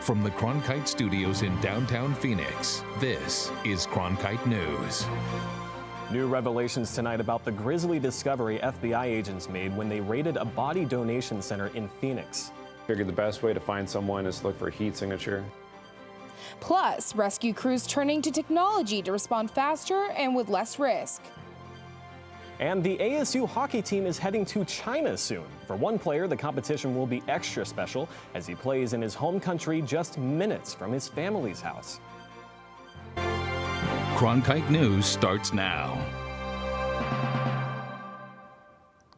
From the Cronkite studios in downtown Phoenix, this is Cronkite News. New revelations tonight about the grisly discovery FBI agents made when they raided a body donation center in Phoenix. Figured the best way to find someone is to look for a heat signature. Plus, rescue crews turning to technology to respond faster and with less risk. And the ASU hockey team is heading to China soon. For one player, the competition will be extra special as he plays in his home country just minutes from his family's house. Cronkite News starts now.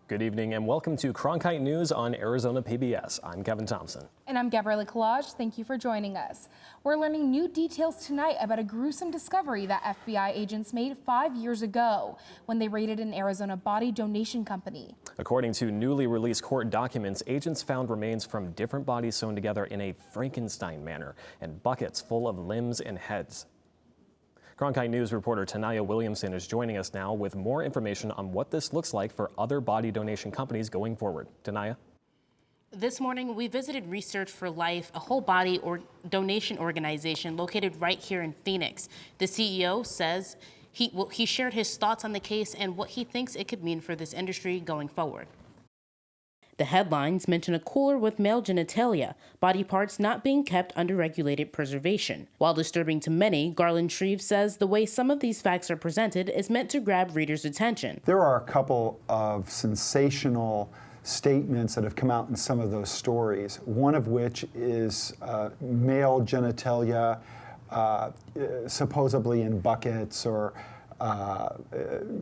Good evening and welcome to Cronkite News on Arizona PBS. I'm Kevin Thompson. And I'm Gabriella Collage. Thank you for joining us. We're learning new details tonight about a gruesome discovery that FBI agents made 5 years ago when they raided an Arizona body donation company. According to newly released court documents, agents found remains from different bodies sewn together in a Frankenstein manner and buckets full of limbs and heads. Cronkite News reporter Tanaya Williamson is joining us now with more information on what this looks like for other body donation companies going forward. Tanaya? This morning, we visited Research for Life, a whole body or donation organization located right here in Phoenix. The CEO says he shared his thoughts on the case and what he thinks it could mean for this industry going forward. The headlines mention a cooler with male genitalia, body parts not being kept under regulated preservation. While disturbing to many, Garland Shreve says the way some of these facts are presented is meant to grab readers' attention. There are a couple of sensational statements that have come out in some of those stories, one of which is male genitalia supposedly in buckets or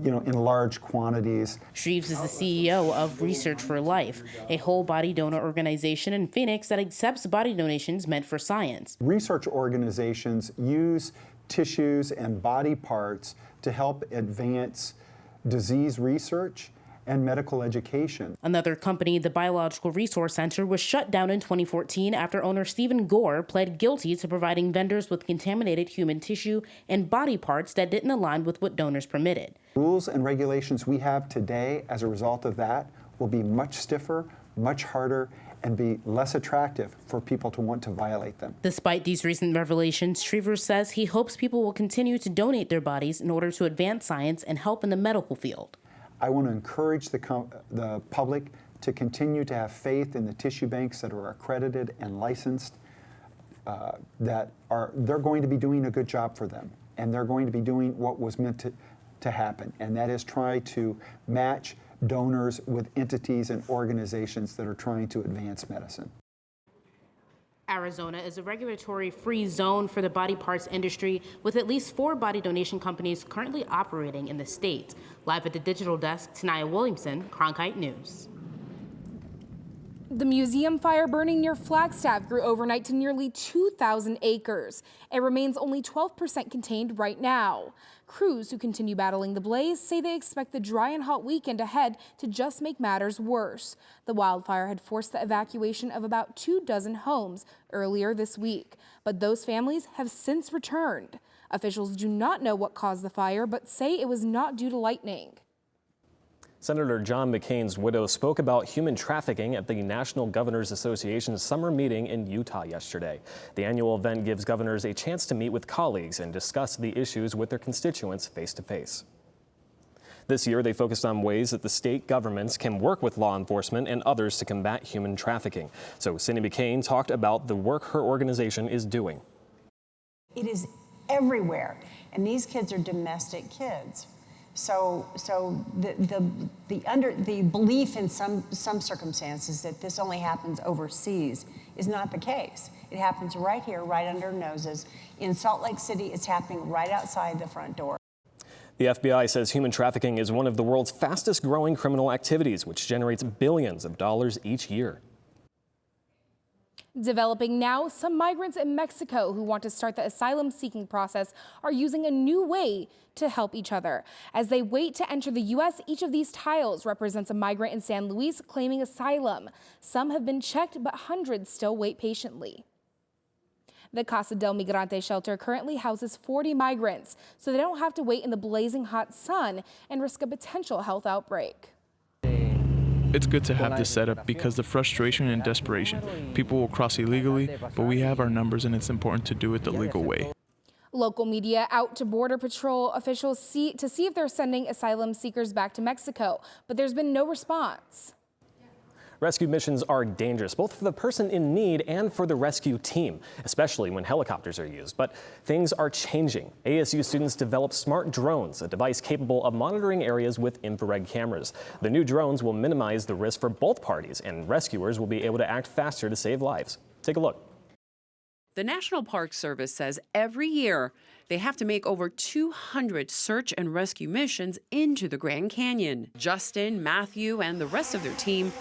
in large quantities. Shreves is the CEO of Research for Life, a whole body donor organization in Phoenix that accepts body donations meant for science. Research organizations use tissues and body parts to help advance disease research and medical education. Another company, the Biological Resource Center, was shut down in 2014 after owner Stephen Gore pled guilty to providing vendors with contaminated human tissue and body parts that didn't align with what donors permitted. Rules and regulations we have today as a result of that will be much stiffer, much harder, and be less attractive for people to want to violate them. Despite these recent revelations, Shriver says he hopes people will continue to donate their bodies in order to advance science and help in the medical field. I want to encourage the public to continue to have faith in the tissue banks that are accredited and licensed, they're going to be doing a good job for them, and they're going to be doing what was meant to happen, and that is try to match donors with entities and organizations that are trying to advance medicine. Arizona is a regulatory-free zone for the body parts industry, with at least 4 body donation companies currently operating in the state. Live at the digital desk, Tanaya Williamson, Cronkite News. The museum fire burning near Flagstaff grew overnight to nearly 2,000 acres. It remains only 12% contained right now. Crews who continue battling the blaze say they expect the dry and hot weekend ahead to just make matters worse. The wildfire had forced the evacuation of about 24 homes earlier this week, but those families have since returned. Officials do not know what caused the fire, but say it was not due to lightning. Senator John McCain's widow spoke about human trafficking at the National Governors Association's summer meeting in Utah yesterday. The annual event gives governors a chance to meet with colleagues and discuss the issues with their constituents face to face. This year, they focused on ways that the state governments can work with law enforcement and others to combat human trafficking. So Cindy McCain talked about the work her organization is doing. It is everywhere, and these kids are domestic kids. So the belief in some circumstances that this only happens overseas is not the case. It happens right here, right under our noses. In Salt Lake City, it's happening right outside the front door. The FBI says human trafficking is one of the world's fastest growing criminal activities, which generates billions of dollars each year. Developing now, some migrants in Mexico who want to start the asylum-seeking process are using a new way to help each other. As they wait to enter the U.S., each of these tiles represents a migrant in San Luis claiming asylum. Some have been checked, but hundreds still wait patiently. The Casa del Migrante shelter currently houses 40 migrants, so they don't have to wait in the blazing hot sun and risk a potential health outbreak. It's good to have this setup because the frustration and desperation. People will cross illegally, but we have our numbers and it's important to do it the legal way. Local media out to Border Patrol officials to see if they're sending asylum seekers back to Mexico, but there's been no response. Rescue missions are dangerous, both for the person in need and for the rescue team, especially when helicopters are used. But things are changing. ASU students developed smart drones, a device capable of monitoring areas with infrared cameras. The new drones will minimize the risk for both parties, and rescuers will be able to act faster to save lives. Take a look. The National Park Service says every year they have to make over 200 search and rescue missions into the Grand Canyon. Justin, Matthew, and the rest of their team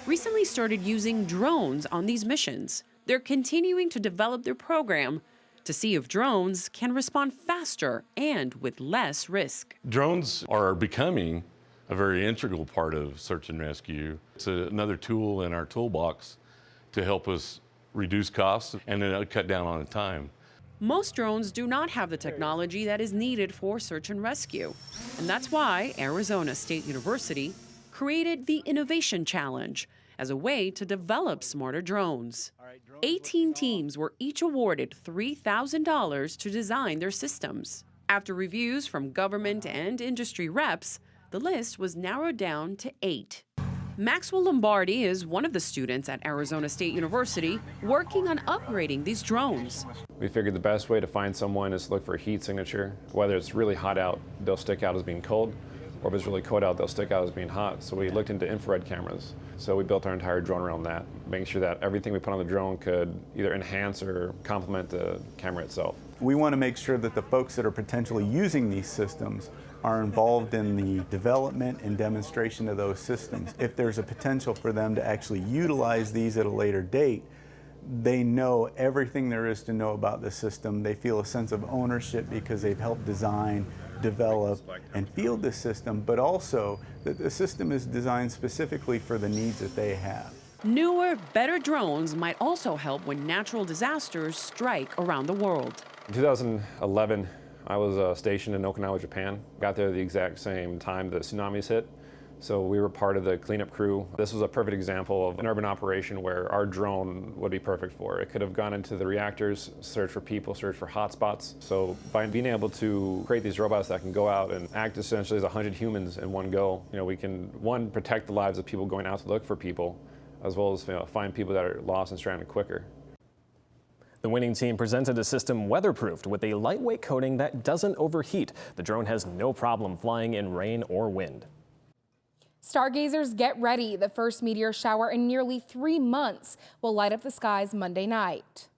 recently started using drones on these missions. They're continuing to develop their program to see if drones can respond faster and with less risk. Drones are becoming a very integral part of search and rescue. It's another tool in our toolbox to help us reduce costs and cut down on the time. Most drones do not have the technology that is needed for search and rescue. And that's why Arizona State University created the Innovation Challenge as a way to develop smarter drones. 18 teams were each awarded $3,000 to design their systems. After reviews from government and industry reps, the list was narrowed down to 8. Maxwell Lombardi is one of the students at Arizona State University working on upgrading these drones. We figured the best way to find someone is to look for a heat signature. Whether it's really hot out, they'll stick out as being cold, or if it's really cold out, they'll stick out as being hot. So we looked into infrared cameras. So we built our entire drone around that, making sure that everything we put on the drone could either enhance or complement the camera itself. We want to make sure that the folks that are potentially using these systems are involved in the development and demonstration of those systems. If there's a potential for them to actually utilize these at a later date, they know everything there is to know about the system. They feel a sense of ownership because they've helped design, develop, and field this system, but also that the system is designed specifically for the needs that they have. Newer, better drones might also help when natural disasters strike around the world. In 2011, I was stationed in Okinawa, Japan. Got there the exact same time the tsunamis hit. So we were part of the cleanup crew. This was a perfect example of an urban operation where our drone would be perfect for. It could have gone into the reactors, search for people, search for hotspots. So by being able to create these robots that can go out and act essentially as 100 humans in one go, we can, one, protect the lives of people going out to look for people, as well as find people that are lost and stranded quicker. The winning team presented a system weatherproofed with a lightweight coating that doesn't overheat. The drone has no problem flying in rain or wind. Stargazers, get ready. The first meteor shower in nearly 3 months will light up the skies Monday night.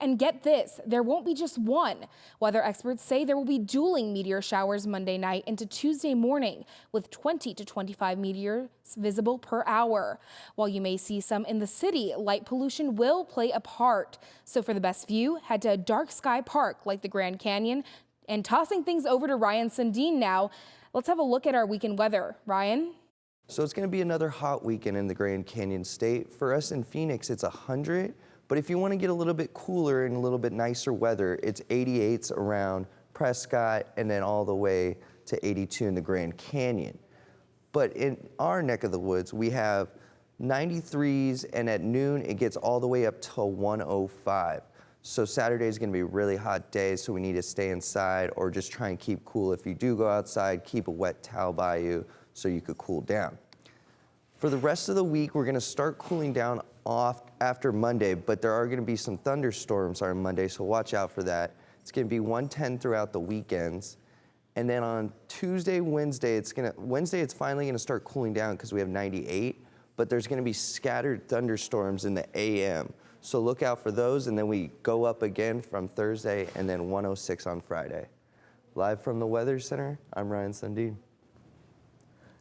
And get this, there won't be just one. Weather experts say there will be dueling meteor showers Monday night into Tuesday morning, with 20 to 25 meteors visible per hour. While you may see some in the city, light pollution will play a part. So for the best view, head to a dark sky park like the Grand Canyon. And tossing things over to Ryan Sundin now, let's have a look at our weekend weather. Ryan? So it's going to be another hot weekend in the Grand Canyon State. For us in Phoenix, it's 100. But if you want to get a little bit cooler and a little bit nicer weather, it's 88s around Prescott and then all the way to 82 in the Grand Canyon. But in our neck of the woods, we have 93s, and at noon, it gets all the way up to 105. So Saturday is going to be a really hot day, so we need to stay inside or just try and keep cool. If you do go outside, keep a wet towel by you so you could cool down. For the rest of the week, we're going to start cooling down off after Monday, but there are going to be some thunderstorms on Monday, so watch out for that. It's going to be 110 throughout the weekends. And then on Tuesday, Wednesday, it's finally going to start cooling down because we have 98, but there's going to be scattered thunderstorms in the AM. So look out for those, and then we go up again from Thursday, and then 106 on Friday. Live from the Weather Center, I'm Ryan Sundin.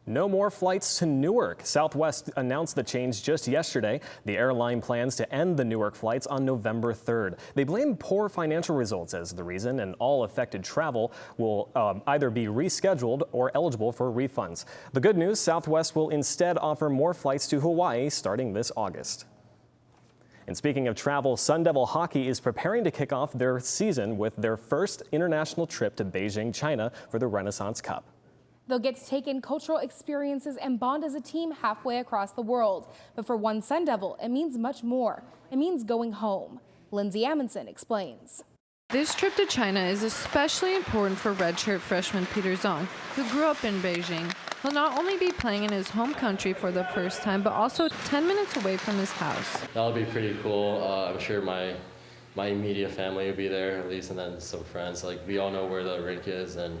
No more flights to Newark. Southwest announced the change just yesterday. The airline plans to end the Newark flights on November 3rd. They blame poor financial results as the reason, and all affected travel will either be rescheduled or eligible for refunds. The good news, Southwest will instead offer more flights to Hawaii starting this August. And speaking of travel, Sun Devil Hockey is preparing to kick off their season with their first international trip to Beijing, China for the Renaissance Cup. They'll get to take in cultural experiences and bond as a team halfway across the world. But for one Sun Devil, it means much more. It means going home. Lindsay Amundsen explains. This trip to China is especially important for redshirt freshman Peter Zhang, who grew up in Beijing. He'll not only be playing in his home country for the first time, but also 10 minutes away from his house. That'll be pretty cool. I'm sure my immediate family will be there, at least, and then some friends. Like, we all know where the rink is, and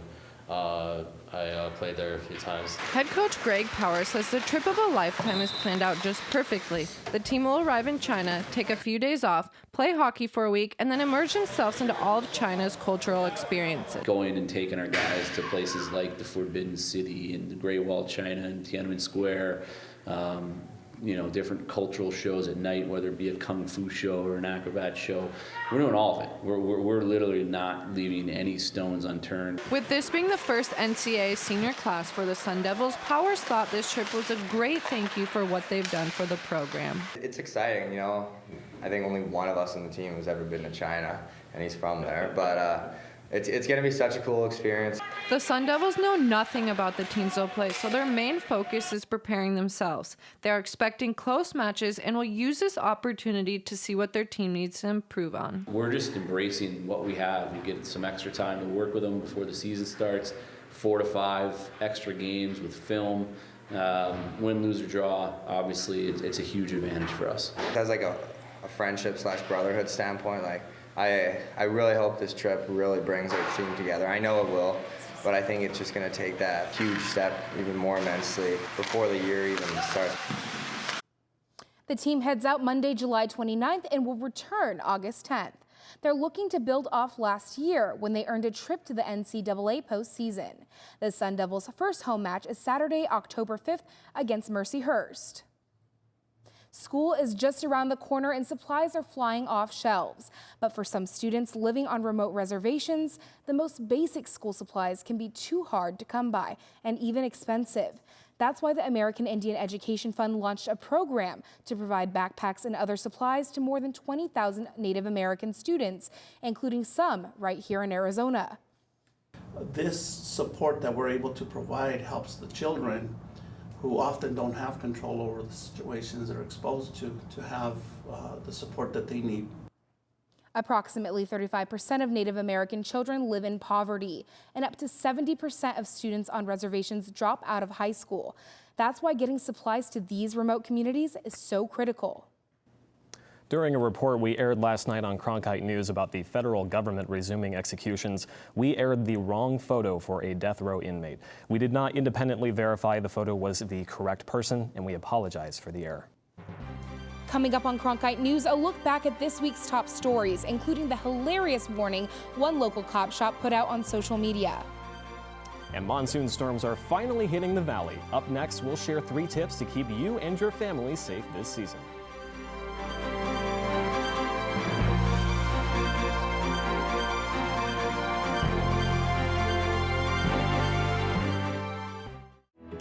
I played there a few times. Head coach Greg Power says the trip of a lifetime is planned out just perfectly. The team will arrive in China, take a few days off, play hockey for a week, and then immerse themselves into all of China's cultural experiences. Going and taking our guys to places like the Forbidden City and the Great Wall of China and Tiananmen Square, different cultural shows at night, whether it be a kung fu show or an acrobat show. We're doing all of it. We're literally not leaving any stones unturned. With this being the first NCAA senior class for the Sun Devils, Powers thought this trip was a great thank you for what they've done for the program. It's exciting, I think only one of us on the team has ever been to China, and he's from there. But it's going to be such a cool experience. The Sun Devils know nothing about the teams they'll play, so their main focus is preparing themselves. They are expecting close matches and will use this opportunity to see what their team needs to improve on. We're just embracing what we have. We get some extra time to work with them before the season starts, 4 to 5 extra games with film. Win, lose, or draw, obviously, it's a huge advantage for us. As like a friendship/brotherhood standpoint, I really hope this trip really brings our team together. I know it will, but I think it's just going to take that huge step even more immensely before the year even starts. The team heads out Monday, July 29th and will return August 10th. They're looking to build off last year when they earned a trip to the NCAA postseason. The Sun Devils' first home match is Saturday, October 5th against Mercyhurst. School is just around the corner and supplies are flying off shelves. But for some students living on remote reservations, the most basic school supplies can be too hard to come by and even expensive. That's why the American Indian Education Fund launched a program to provide backpacks and other supplies to more than 20,000 Native American students, including some right here in Arizona. This support that we're able to provide helps the children who often don't have control over the situations they're exposed to have the support that they need. Approximately 35% of Native American children live in poverty, and up to 70% of students on reservations drop out of high school. That's why getting supplies to these remote communities is so critical. During a report we aired last night on Cronkite News about the federal government resuming executions, we aired the wrong photo for a death row inmate. We did not independently verify the photo was the correct person, and we apologize for the error. Coming up on Cronkite News, a look back at this week's top stories, including the hilarious warning one local cop shop put out on social media. And monsoon storms are finally hitting the valley. Up next, we'll share 3 tips to keep you and your family safe this season.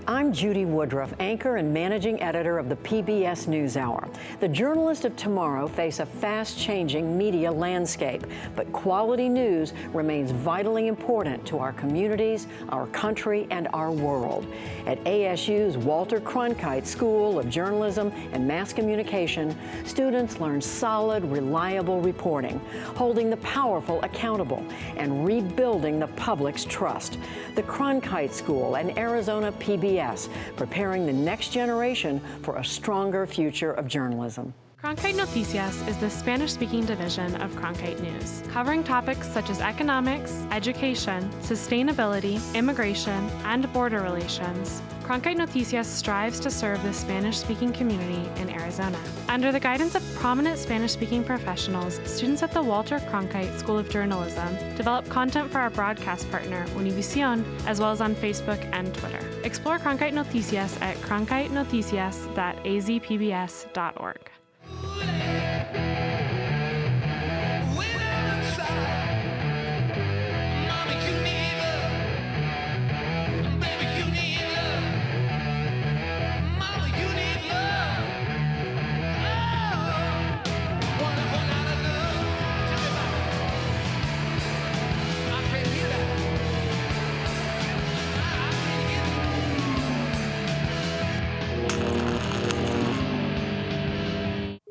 I'm Judy Woodruff, anchor and managing editor of the PBS NewsHour. The journalists of tomorrow face a fast-changing media landscape, but quality news remains vitally important to our communities, our country, and our world. At ASU's Walter Cronkite School of Journalism and Mass Communication, students learn solid, reliable reporting, holding the powerful accountable, and rebuilding the public's trust. The Cronkite School and Arizona PBS, preparing the next generation for a stronger future of journalism. Cronkite Noticias is the Spanish-speaking division of Cronkite News, covering topics such as economics, education, sustainability, immigration, and border relations. Cronkite Noticias strives to serve the Spanish-speaking community in Arizona. Under the guidance of prominent Spanish-speaking professionals, students at the Walter Cronkite School of Journalism develop content for our broadcast partner, Univision, as well as on Facebook and Twitter. Explore Cronkite Noticias at cronkitenoticias.azpbs.org.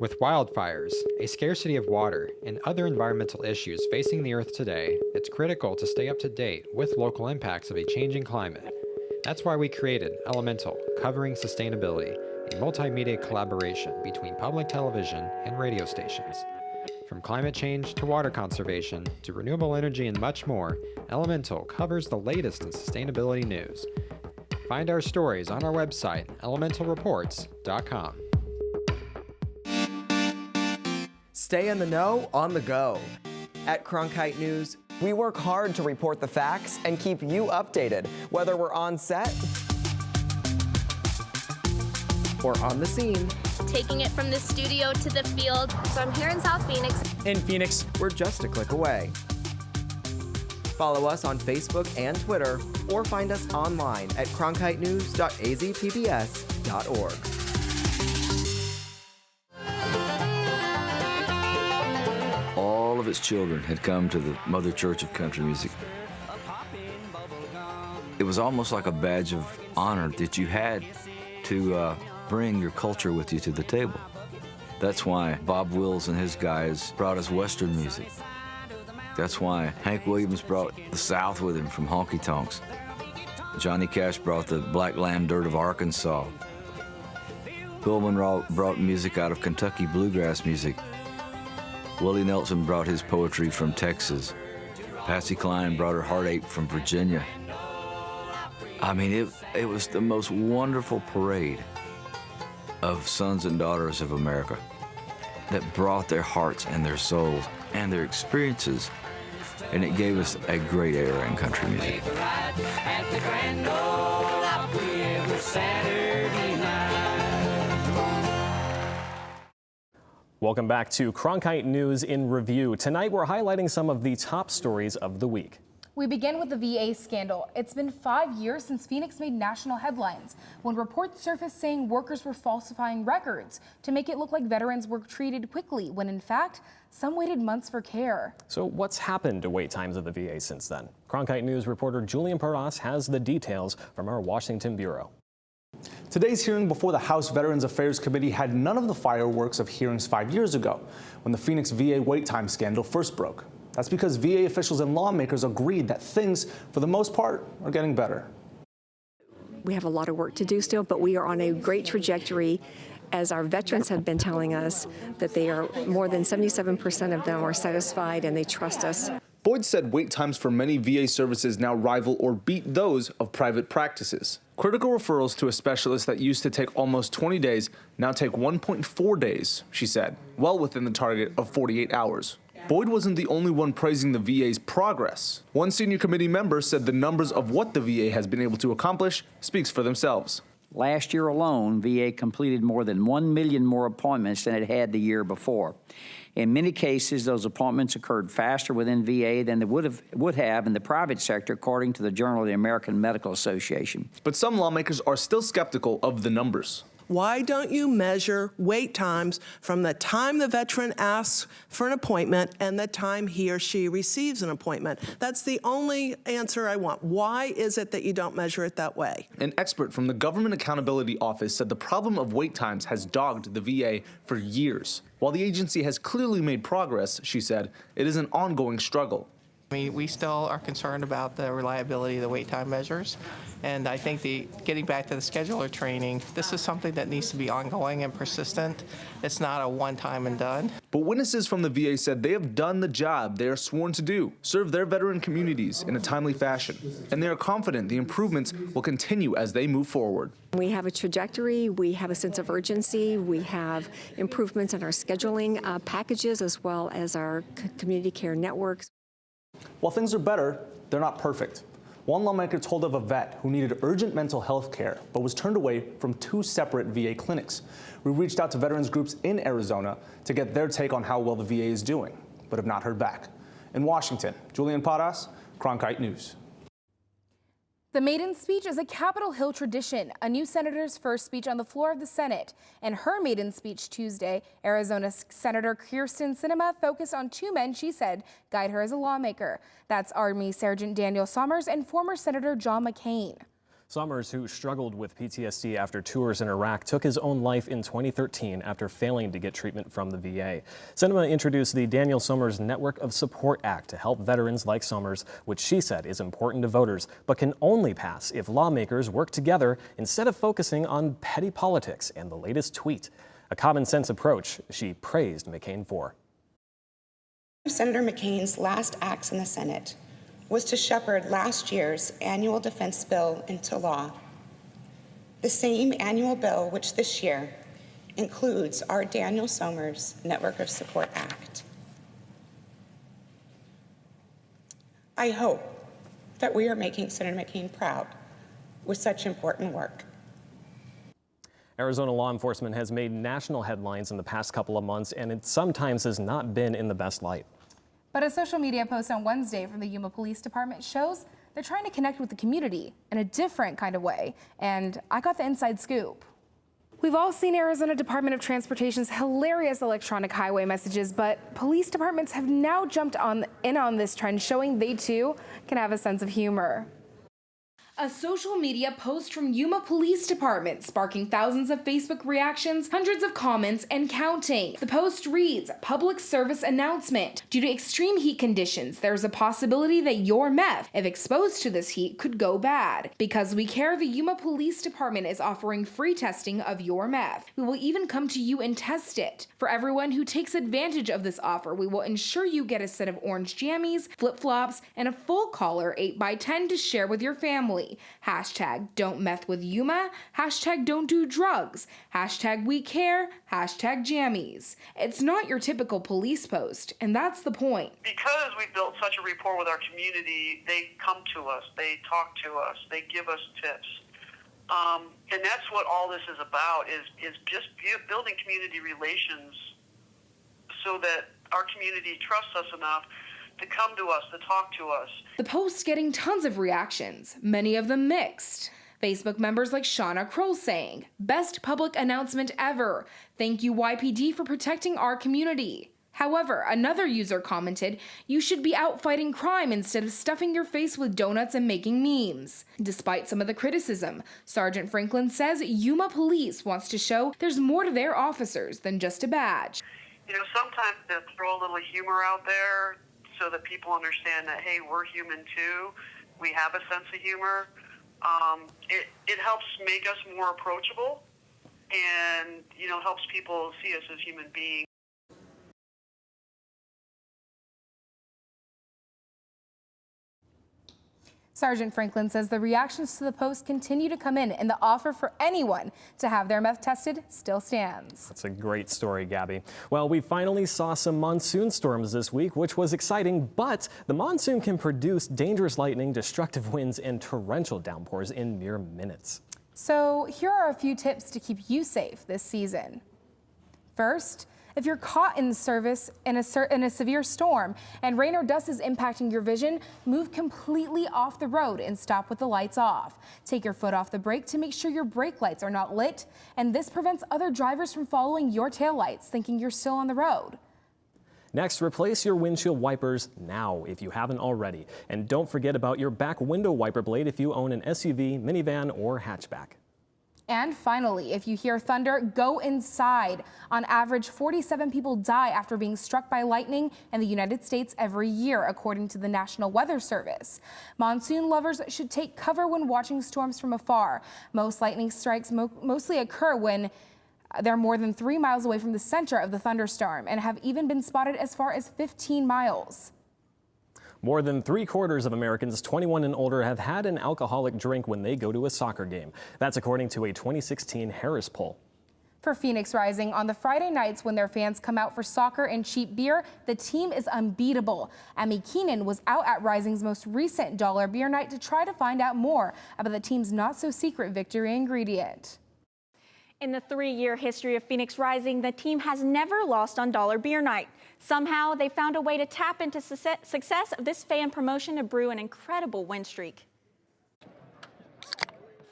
With wildfires, a scarcity of water, and other environmental issues facing the Earth today, it's critical to stay up to date with local impacts of a changing climate. That's why we created Elemental, covering sustainability, a multimedia collaboration between public television and radio stations. From climate change to water conservation to renewable energy and much more, Elemental covers the latest in sustainability news. Find our stories on our website, elementalreports.com. Stay in the know on the go. At Cronkite News, we work hard to report the facts and keep you updated, whether we're on set or on the scene. Taking it from the studio to the field. So I'm here in South Phoenix. In Phoenix, we're just a click away. Follow us on Facebook and Twitter, or find us online at cronkitenews.azpbs.org. All of its children had come to the Mother Church of Country Music. It was almost like a badge of honor that you had to bring your culture with you to the table. That's why Bob Wills and his guys brought us Western music. That's why Hank Williams brought the South with him from honky tonks. Johnny Cash brought the black land dirt of Arkansas. Bill Monroe brought music out of Kentucky bluegrass music. Willie Nelson brought his poetry from Texas. Patsy Cline brought her heartache from Virginia. I mean, it was the most wonderful parade of sons and daughters of America that brought their hearts and their souls and their experiences, and it gave us a great era in country music. Welcome back to Cronkite News in Review. Tonight we're highlighting some of the top stories of the week. We begin with the VA scandal. It's been 5 years since Phoenix made national headlines when reports surfaced saying workers were falsifying records to make it look like veterans were treated quickly, when in fact, some waited months for care. So what's happened to wait times at the VA since then? Cronkite News reporter Julian Parras has the details from our Washington bureau. Today's hearing before the House Veterans Affairs Committee had none of the fireworks of hearings 5 years ago, when the Phoenix VA wait time scandal first broke. That's because VA officials and lawmakers agreed that things, for the most part, are getting better. We have a lot of work to do still, but we are on a great trajectory, as our veterans have been telling us that they are more than 77% of them are satisfied and they trust us. Boyd said wait times for many VA services now rival or beat those of private practices. Critical referrals to a specialist that used to take almost 20 days now take 1.4 days, she said, well within the target of 48 hours. Boyd wasn't the only one praising the VA's progress. One senior committee member said the numbers of what the VA has been able to accomplish speaks for themselves. Last year alone, VA completed more than 1 million more appointments than it had the year before. In many cases, those appointments occurred faster within VA than they would have in the private sector, according to the Journal of the American Medical Association. But some lawmakers are still skeptical of the numbers. Why don't you measure wait times from the time the veteran asks for an appointment and the time he or she receives an appointment? That's the only answer I want. Why is it that you don't measure it that way? An expert from the Government Accountability Office said the problem of wait times has dogged the VA for years. While the agency has clearly made progress, she said, it is an ongoing struggle. We still are concerned about the reliability of the wait time measures, and I think getting back to the scheduler training, this is something that needs to be ongoing and persistent. It's not a one-time and done. But witnesses from the VA said they have done the job they are sworn to do, serve their veteran communities in a timely fashion, and they are confident the improvements will continue as they move forward. We have a trajectory, we have a sense of urgency, we have improvements in our scheduling packages as well as our community care networks. While things are better, they're not perfect. One lawmaker told of a vet who needed urgent mental health care but was turned away from 2 separate VA clinics. We reached out to veterans groups in Arizona to get their take on how well the VA is doing, but have not heard back. In Washington, Julian Parras, Cronkite News. The maiden speech is a Capitol Hill tradition, a new senator's first speech on the floor of the Senate. In her maiden speech Tuesday, Arizona Senator Kyrsten Sinema focused on 2 men she said guide her as a lawmaker. That's Army Sergeant Daniel Sommers and former Senator John McCain. Summers, who struggled with PTSD after tours in Iraq, took his own life in 2013 after failing to get treatment from the VA. Sinema introduced the Daniel Summers Network of Support Act to help veterans like Summers, which she said is important to voters, but can only pass if lawmakers work together instead of focusing on petty politics and the latest tweet. A common sense approach she praised McCain for. Senator McCain's last acts in the Senate was to shepherd last year's annual defense bill into law. The same annual bill which this year includes our Daniel Summers Network of Support Act. I hope that we are making Senator McCain proud with such important work. Arizona law enforcement has made national headlines in the past couple of months, and it sometimes has not been in the best light. But a social media post on Wednesday from the Yuma Police Department shows they're trying to connect with the community in a different kind of way, and I got the inside scoop. We've all seen Arizona Department of Transportation's hilarious electronic highway messages, but police departments have now jumped in on this trend, showing they too can have a sense of humor. A social media post from Yuma Police Department sparking thousands of Facebook reactions, hundreds of comments, and counting. The post reads, "Public service announcement. Due to extreme heat conditions, there's a possibility that your meth, if exposed to this heat, could go bad. Because we care, the Yuma Police Department is offering free testing of your meth. We will even come to you and test it. For everyone who takes advantage of this offer, we will ensure you get a set of orange jammies, flip-flops, and a full collar 8x10 to share with your family. Hashtag don't meth with Yuma, hashtag don't do drugs, hashtag we care, hashtag jammies." It's not your typical police post, and that's the point. Because we've built such a rapport with our community, they come to us, they talk to us, they give us tips. And that's what all this is about, is just building community relations so that our community trusts us enough to come to us, to talk to us. The post getting tons of reactions, many of them mixed. Facebook members like Shauna Kroll saying, "Best public announcement ever. Thank you YPD for protecting our community." However, another user commented, "You should be out fighting crime instead of stuffing your face with donuts and making memes." Despite some of the criticism, Sergeant Franklin says Yuma Police wants to show there's more to their officers than just a badge. You know, sometimes they'll throw a little humor out there so that people understand that, hey, we're human too. We have a sense of humor. It helps make us more approachable and, you know, helps people see us as human beings. Sergeant Franklin says the reactions to the post continue to come in, and the offer for anyone to have their meth tested still stands. That's a great story, Gabby. Well, we finally saw some monsoon storms this week, which was exciting, but the monsoon can produce dangerous lightning, destructive winds, and torrential downpours in mere minutes. So here are a few tips to keep you safe this season. First, if you're caught in service in a severe storm and rain or dust is impacting your vision, move completely off the road and stop with the lights off. Take your foot off the brake to make sure your brake lights are not lit, and this prevents other drivers from following your taillights, thinking you're still on the road. Next, replace your windshield wipers now if you haven't already. And don't forget about your back window wiper blade if you own an SUV, minivan, or hatchback. And finally, if you hear thunder, go inside. On average, 47 people die after being struck by lightning in the United States every year, according to the National Weather Service. Monsoon lovers should take cover when watching storms from afar. Most lightning strikes mostly occur when they're more than 3 miles away from the center of the thunderstorm and have even been spotted as far as 15 miles. More than 3/4 of Americans 21 and older have had an alcoholic drink when they go to a soccer game. That's according to a 2016 Harris poll. For Phoenix Rising, on the Friday nights when their fans come out for soccer and cheap beer, the team is unbeatable. Emmy Keenan was out at Rising's most recent dollar beer night to try to find out more about the team's not-so-secret victory ingredient. In the 3-year history of Phoenix Rising, the team has never lost on Dollar Beer Night. Somehow, they found a way to tap into success of this fan promotion to brew an incredible win streak.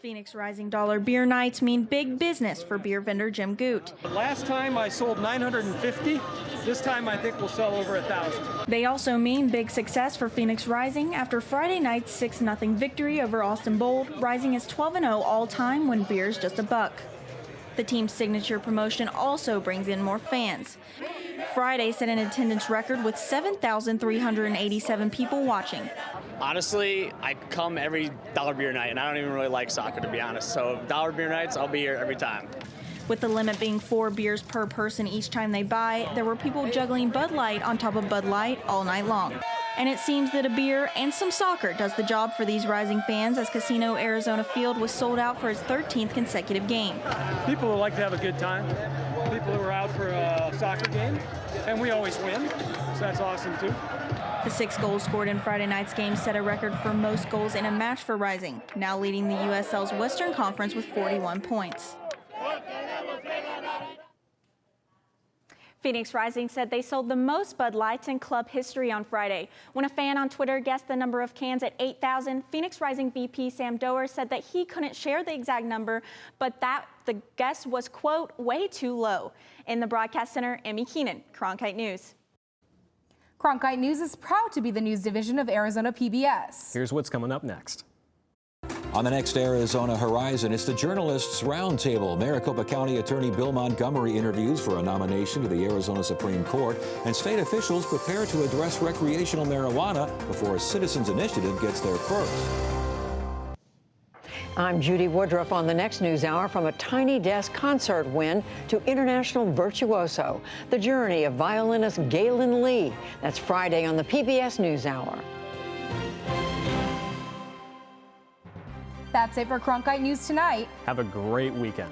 Phoenix Rising Dollar Beer Nights mean big business for beer vendor Jim Goot. Last time I sold 950. This time I think we'll sell over 1,000. They also mean big success for Phoenix Rising after Friday night's 6-0 victory over Austin Bold. Rising is 12-0 all-time when beer's just $1. The team's signature promotion also brings in more fans. Friday set an attendance record with 7,387 people watching. Honestly, I come every dollar beer night, and I don't even really like soccer, to be honest. So dollar beer nights, I'll be here every time. With the limit being 4 beers per person each time they buy, there were people juggling Bud Light on top of Bud Light all night long. And it seems that a beer and some soccer does the job for these Rising fans, as Casino Arizona Field was sold out for its 13th consecutive game. People who like to have a good time, people who are out for a soccer game, and we always win, so that's awesome too. The 6 goals scored in Friday night's game set a record for most goals in a match for Rising, now leading the USL's Western Conference with 41 points. Phoenix Rising said they sold the most Bud Lights in club history on Friday. When a fan on Twitter guessed the number of cans at 8,000, Phoenix Rising VP Sam Doer said that he couldn't share the exact number, but that the guess was, quote, way too low. In the broadcast center, Emmy Keenan, Cronkite News. Cronkite News is proud to be the news division of Arizona PBS. Here's what's coming up next. On the next Arizona Horizon, it's the Journalists Roundtable. Maricopa County Attorney Bill Montgomery interviews for a nomination to the Arizona Supreme Court, and state officials prepare to address recreational marijuana before a citizens' initiative gets there first. I'm Judy Woodruff on the next News Hour. From a tiny desk concert win to international virtuoso, the journey of violinist Galen Lee. That's Friday on the PBS News Hour. That's it for Cronkite News tonight. Have a great weekend.